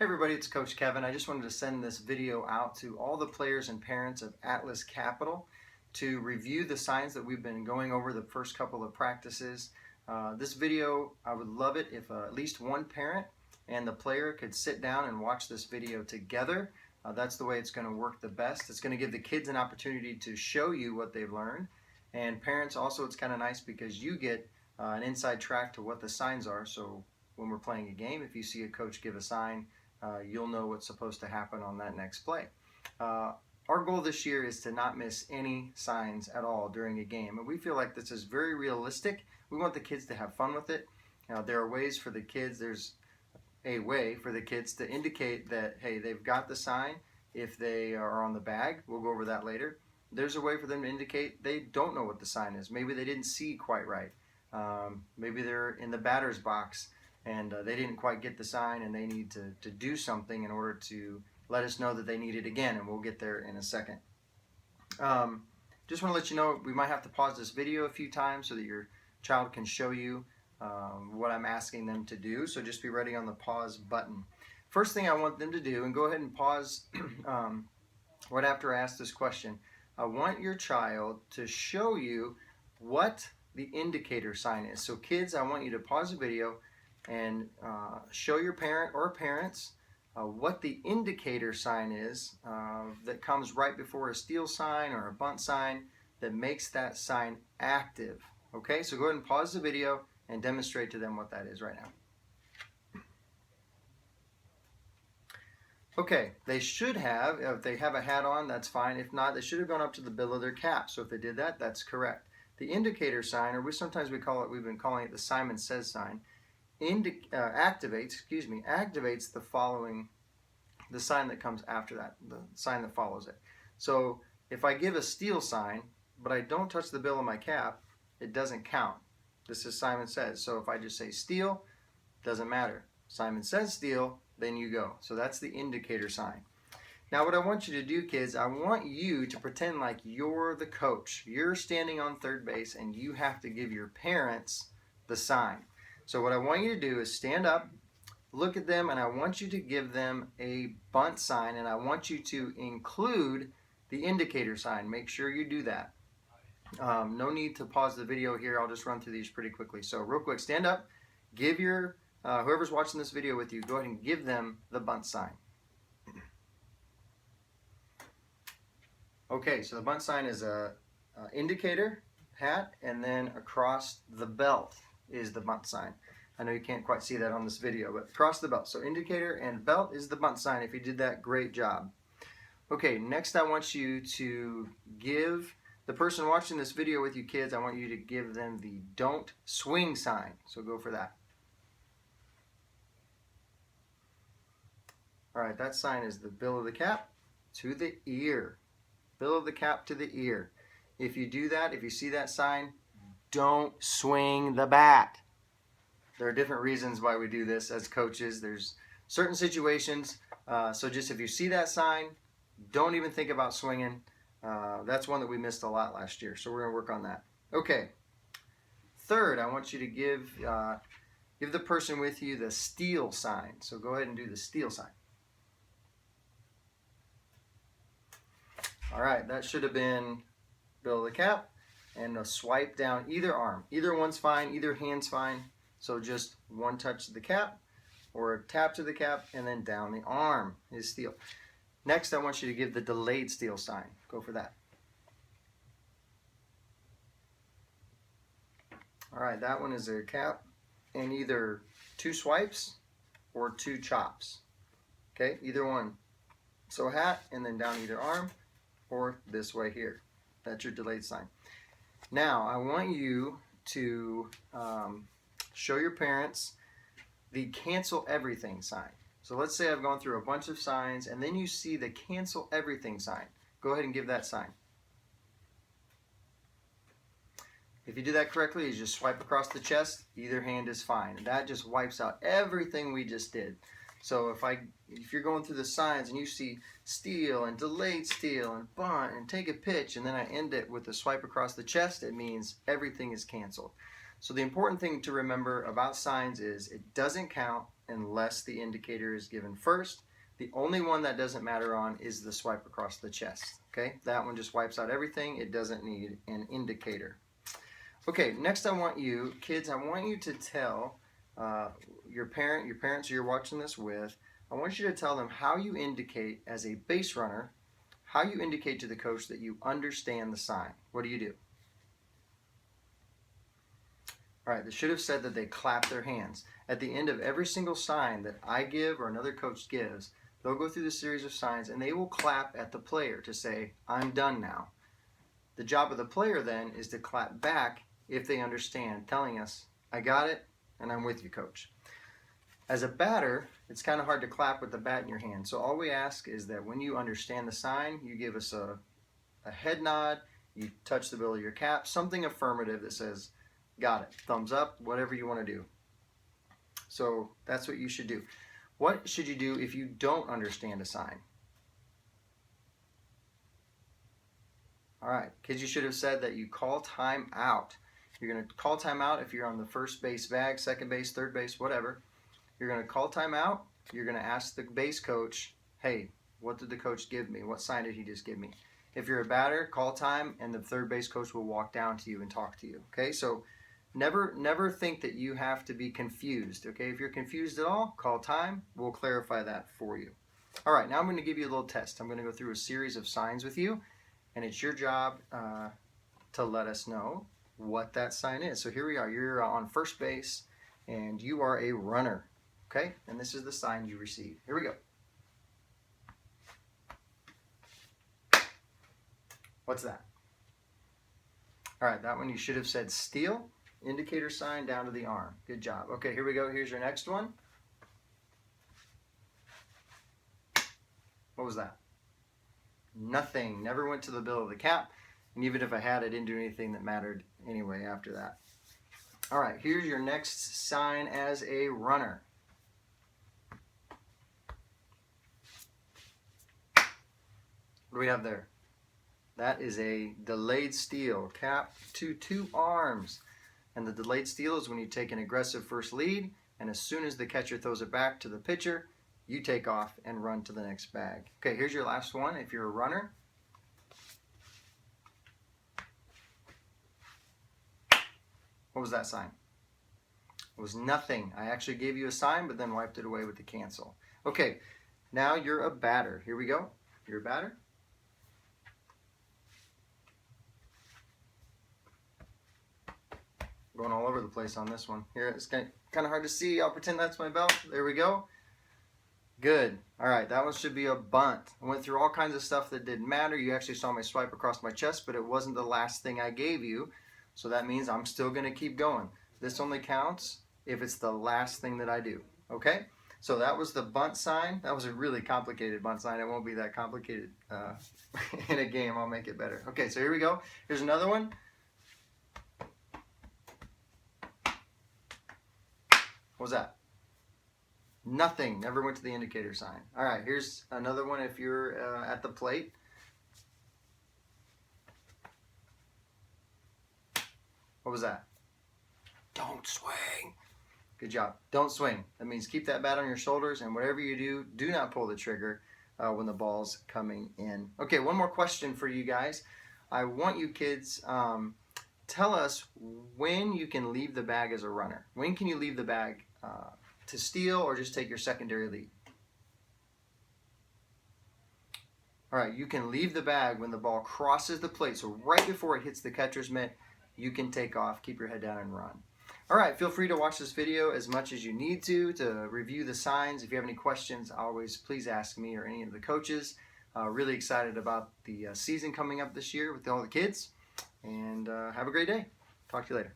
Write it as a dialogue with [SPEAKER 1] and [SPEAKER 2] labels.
[SPEAKER 1] Everybody, it's Coach Kevin. I just wanted to send this video out to all the players and parents of Atlas Capital to review the signs that we've been going over the first couple of practices. This video, I would love it if at least one parent and the player could sit down and watch this video together. That's the way it's going to work the best. It's going to give the kids an opportunity to show you what they've learned. And parents also, it's kind of nice because you get an inside track to what the signs are. So when we're playing a game, if you see a coach give a sign, you'll know what's supposed to happen on that next play. Our goal this year is to not miss any signs at all during a game, and we feel like this is very realistic. We want the kids to have fun with it. There are ways for the kids, there's a way for the kids to indicate that, hey, they've got the sign if they are on the bag. We'll go over that later. There's a way for them to indicate they don't know what the sign is. Maybe they didn't see quite right. Maybe they're in the batter's box and they didn't quite get the sign and they need to do something in order to let us know that they need it again, and we'll get there in a second. Just want to let you know we might have to pause this video a few times so that your child can show you what I'm asking them to do, so just be ready on the pause button. First thing I want them to do, and go ahead and pause right after I ask this question, I want your child to show you what the indicator sign is. So kids, I want you to pause the video and show your parent or parents what the indicator sign is that comes right before a steal sign or a bunt sign that makes that sign active. Okay, so go ahead and pause the video and demonstrate to them what that is right now. Okay, they should have, if they have a hat on, that's fine. If not, they should have gone up to the bill of their cap. So if they did that, that's correct. The indicator sign, or we've been calling it the Simon Says sign, activates the sign that comes after that, the sign that follows it. So if I give a steal sign, but I don't touch the bill of my cap, it doesn't count. This is Simon Says. So if I just say steal, doesn't matter. Simon says steal, then you go. So that's the indicator sign. Now what I want you to do, kids, I want you to pretend like you're the coach. You're standing on third base and you have to give your parents the sign. So what I want you to do is stand up, look at them, and I want you to give them a bunt sign, and I want you to include the indicator sign. Make sure you do that. No need to pause the video here. I'll just run through these pretty quickly. So real quick, stand up, give your, whoever's watching this video with you, go ahead and give them the bunt sign. Okay, so the bunt sign is a indicator hat, and then across the belt is the bunt sign. I know you can't quite see that on this video, but across the belt. So indicator and belt is the bunt sign. If you did that, great job. Okay, next I want you to give the person watching this video with you, kids, I want you to give them the don't swing sign. So go for that. All right, that sign is the bill of the cap to the ear. Bill of the cap to the ear. If you do that, if you see that sign, don't swing the bat. There are different reasons why we do this as coaches. There's certain situations. So just if you see that sign, don't even think about swinging. That's one that we missed a lot last year. So we're going to work on that. Okay. Third, I want you to give the person with you the steal sign. So go ahead and do the steal sign. All right. That should have been bill of the cap and a swipe down either arm. Either one's fine. Either hand's fine. So just one touch to the cap or a tap to the cap and then down the arm is steal. Next, I want you to give the delayed steal sign. Go for that. All right, that one is a cap and either 2 swipes or 2 chops. Okay, either one. So hat and then down either arm or this way here. That's your delayed sign. Now, I want you to show your parents the cancel everything sign. So let's say I've gone through a bunch of signs and then you see the cancel everything sign. Go ahead and give that sign. If you do that correctly, you just swipe across the chest, either hand is fine. And that just wipes out everything we just did. So if you're going through the signs and you see steal and delayed steal and bunt and take a pitch and then I end it with a swipe across the chest, it means everything is canceled. So the important thing to remember about signs is it doesn't count unless the indicator is given first. The only one that doesn't matter on is the swipe across the chest. Okay, that one just wipes out everything. It doesn't need an indicator. Okay, next I want you, kids, I want you to tell your parents you're watching this with, I want you to tell them how you indicate as a base runner, how you indicate to the coach that you understand the sign. What do you do? All right, they should have said that they clap their hands. At the end of every single sign that I give or another coach gives, they'll go through the series of signs and they will clap at the player to say, I'm done now. The job of the player then is to clap back if they understand, telling us, I got it and I'm with you, coach. As a batter, it's kind of hard to clap with the bat in your hand. So all we ask is that when you understand the sign, you give us a head nod, you touch the bill of your cap, something affirmative that says, got it, thumbs up, whatever you want to do. So that's what you should do. What should you do if you don't understand a sign? All right, kids, you should have said that you call time out. You're going to call time out if you're on the first base bag, second base, third base, whatever. You're going to call time out. You're going to ask the base coach, hey, what did the coach give me? What sign did he just give me? If you're a batter, call time, and the third base coach will walk down to you and talk to you. Okay, so never think that you have to be confused. Okay, if you're confused at all, call time. We'll clarify that for you. All right, now I'm going to give you a little test. I'm going to go through a series of signs with you, and it's your job to let us know what that sign is. So here we are. You're on first base, and you are a runner. Okay, and this is the sign you receive. Here we go. What's that? All right, that one you should have said steal. Indicator sign down to the arm. Good job. Okay, here we go. Here's your next one. What was that? Nothing. Never went to the bill of the cap. And even if I had, I didn't do anything that mattered anyway after that. All right, here's your next sign as a runner. What do we have there? That is a delayed steal, cap to two arms. And the delayed steal is when you take an aggressive first lead, and as soon as the catcher throws it back to the pitcher, you take off and run to the next bag. Okay, here's your last one if you're a runner. What was that sign? It was nothing. I actually gave you a sign, but then wiped it away with the cancel. Okay, now you're a batter. Here we go. You're a batter. Going all over the place on this one. Here, it's kind of hard to see. I'll pretend that's my belt. There we go. Good. All right, that one should be a bunt. I went through all kinds of stuff that didn't matter. You actually saw my swipe across my chest, but it wasn't the last thing I gave you. So that means I'm still going to keep going. This only counts if it's the last thing that I do. Okay? So that was the bunt sign. That was a really complicated bunt sign. It won't be that complicated in a game. I'll make it better. Okay, so here we go. Here's another one. What was that? Nothing. Never went to the indicator sign. All right, here's another one if you're at the plate. What was that? Don't swing. Good job. Don't swing. That means keep that bat on your shoulders, and whatever you do, do not pull the trigger when the ball's coming in. Okay, one more question for you guys. I want you kids, tell us when you can leave the bag as a runner. When can you leave the bag to steal or just take your secondary lead? All right, you can leave the bag when the ball crosses the plate. So right before it hits the catcher's mitt, you can take off, keep your head down, and run. All right, feel free to watch this video as much as you need to review the signs. If you have any questions, always please ask me or any of the coaches. Really excited about the season coming up this year with all the kids. And have a great day. Talk to you later.